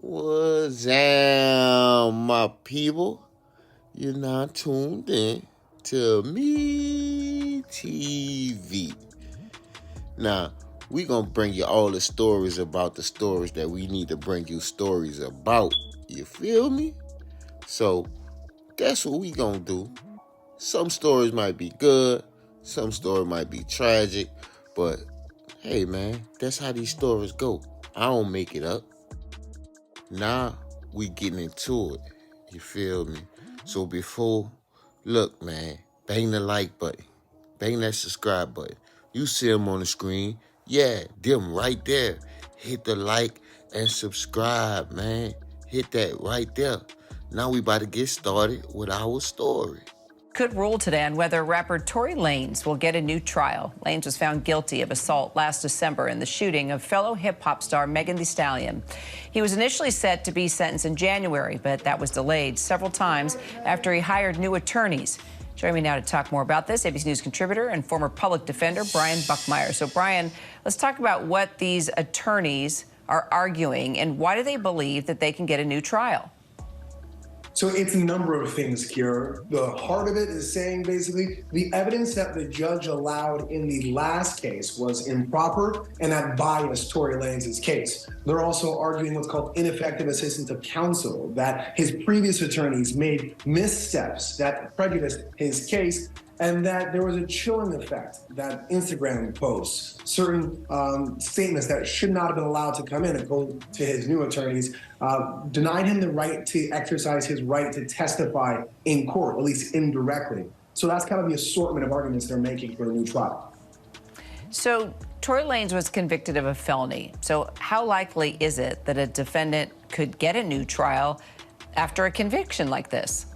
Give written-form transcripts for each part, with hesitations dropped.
What's up, my people? You're not tuned in to me TV. Now, we gonna bring you all the stories about the stories that we need to bring you stories about. You feel me? So, that's what we gonna do. Some stories might be good, some stories might be tragic, but hey man, that's how these stories go. I don't make it up. Now we getting into it. You feel me? So look man, bang the like button. Bang that subscribe button. You see them on the screen. Yeah, them right there. Hit the like and subscribe, man. Hit that right there. Now we about to get started with our story. Could rule today on whether rapper Tory Lanez will get a new trial. Lanez was found guilty of assault last December in the shooting of fellow hip-hop star Megan Thee Stallion. He was initially set to be sentenced in January, but that was delayed several times after he hired new attorneys. Joining me now to talk more about this, ABC News contributor and former public defender Brian Buckmeyer. So, Brian, let's talk about what these attorneys are arguing and why do they believe that they can get a new trial? So it's a number of things here. The heart of it is saying basically the evidence that the judge allowed in the last case was improper and that biased Tory Lanez's case. They're also arguing what's called ineffective assistance of counsel, that his previous attorneys made missteps that prejudiced his case, and that there was a chilling effect, that Instagram posts, certain statements that should not have been allowed to come in, according to his new attorneys, denied him the right to exercise his right to testify in court, at least indirectly. So that's kind of the assortment of arguments they're making for a new trial. So Tory Lanez was convicted of a felony. So how likely is it that a defendant could get a new trial after a conviction like this?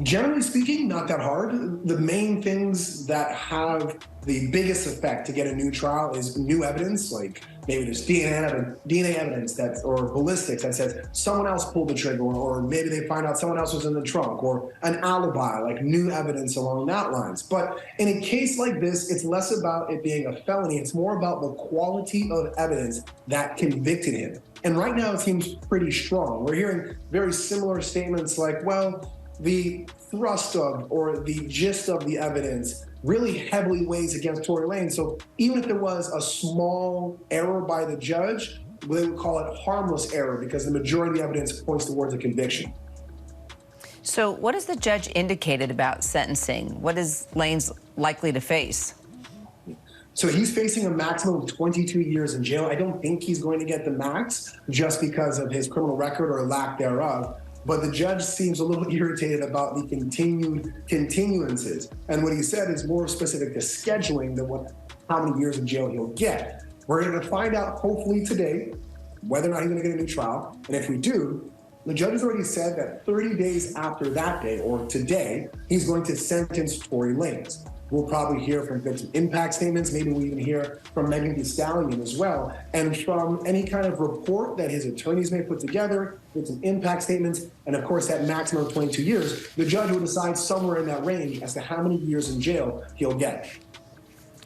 Generally speaking, not that hard. The main things that have the biggest effect to get a new trial is new evidence, like maybe there's DNA evidence or ballistics that says someone else pulled the trigger, or maybe they find out someone else was in the trunk, or an alibi, like new evidence along that lines. But in a case like this, it's less about it being a felony. It's more about the quality of evidence that convicted him. And right now it seems pretty strong. We're hearing very similar statements like, well, the thrust of or the gist of the evidence really heavily weighs against Tory Lanez. So even if there was a small error by the judge, they would call it harmless error because the majority of the evidence points towards a conviction. So what has the judge indicated about sentencing? What is Lanez likely to face? So he's facing a maximum of 22 years in jail. I don't think he's going to get the max just because of his criminal record or lack thereof. But the judge seems a little irritated about the continued continuances. And what he said is more specific to scheduling than how many years in jail he'll get. We're going to find out hopefully today whether or not he's going to get a new trial. And if we do, the judge has already said that 30 days after that day, or today, he's going to sentence Tory Lanez. We'll probably hear from victim impact statements. Maybe we'll even hear from Megan Thee Stallion as well. And from any kind of report that his attorneys may put together, victim impact statements, and of course that maximum of 22 years, the judge will decide somewhere in that range as to how many years in jail he'll get.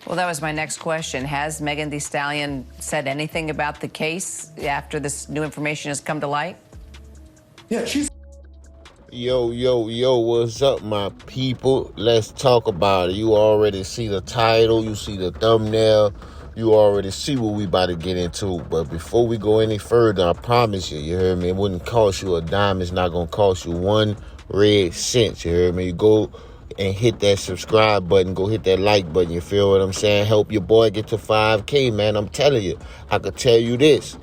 Well, that was my next question. Has Megan Thee Stallion said anything about the case after this new information has come to light? Yeah, she's... Yo, what's up, my people? Let's talk about it. You already see the title, you see the thumbnail, you already see what we about to get into. But before we go any further, I promise you, you heard me, it wouldn't cost you a dime. It's not going to cost you 1 red cent, you heard me? You go and hit that subscribe button, go hit that like button, you feel what I'm saying? Help your boy get to 5K, man. I'm telling you, I could tell you this,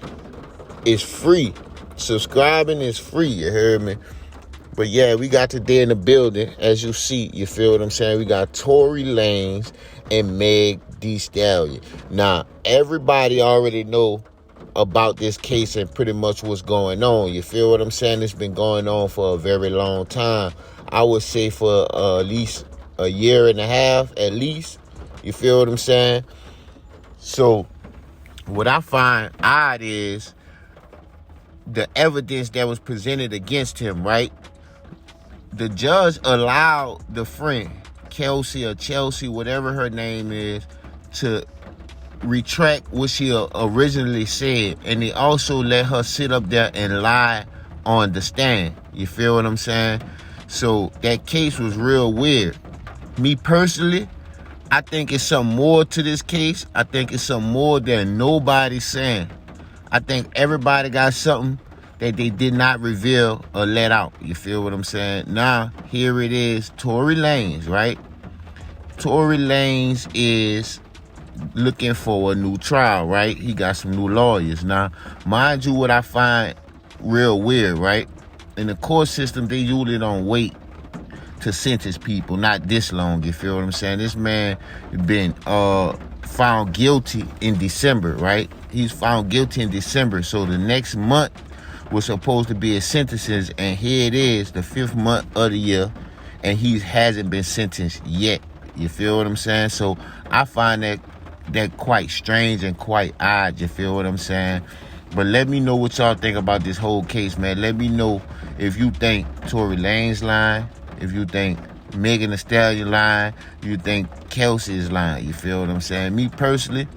it's free. Subscribing is free, you heard me? But yeah, we got today in the building, as you see, you feel what I'm saying? We got Tory Lanez and Meg Thee Stallion. Now, everybody already know about this case and pretty much what's going on. You feel what I'm saying? It's been going on for a very long time. I would say for at least a year and a half, at least. You feel what I'm saying? So, what I find odd is the evidence that was presented against him, right? The judge allowed the friend, Kelsey or Chelsea, whatever her name is, to retract what she originally said, and they also let her sit up there and lie on the stand. You feel what I'm saying? So that case was real weird. Me personally, I think it's some more to this case. I think it's some more that nobody's saying. I think everybody got something that they did not reveal or let out. You feel what I'm saying? Now, here it is, Tory Lanez, right? Tory Lanez is looking for a new trial, right? He got some new lawyers. Now, mind you, what I find real weird, right? In the court system, they usually don't wait to sentence people, not this long, you feel what I'm saying? This man been found guilty in December, right? He's found guilty in December, so the next month was supposed to be his sentences, and here it is, the 5th month of the year, and he hasn't been sentenced yet. You feel what I'm saying? So I find that quite strange and quite odd, you feel what I'm saying? But let me know what y'all think about this whole case, man. Let me know if you think Tory Lanez lying, if you think Megan Thee Stallion lying, you think Kelsey is lying. You feel what I'm saying? Me personally,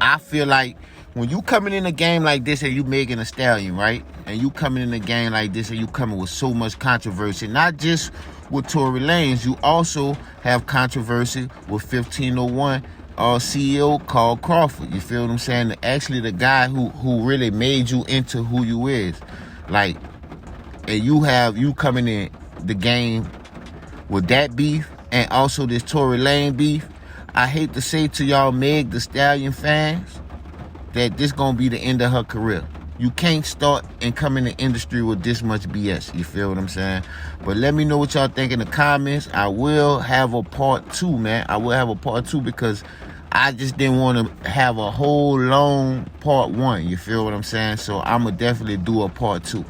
I feel like when you coming in a game like this and you Megan Thee Stallion, right? And you coming in a game like this and you coming with so much controversy, not just with Tory Lanez, you also have controversy with 1501 CEO Carl Crawford. You feel what I'm saying? Actually, the guy who really made you into who you is. Like, and you coming in the game with that beef and also this Tory Lanez beef. I hate to say to y'all Meg Thee Stallion fans that this gonna be the end of her career. You can't start and come in the industry with this much BS. You feel what I'm saying? But let me know what y'all think in the comments. I will have a part 2, man. I will have a part 2 because I just didn't want to have a whole long part 1. You feel what I'm saying? So I'm going to definitely do a part 2.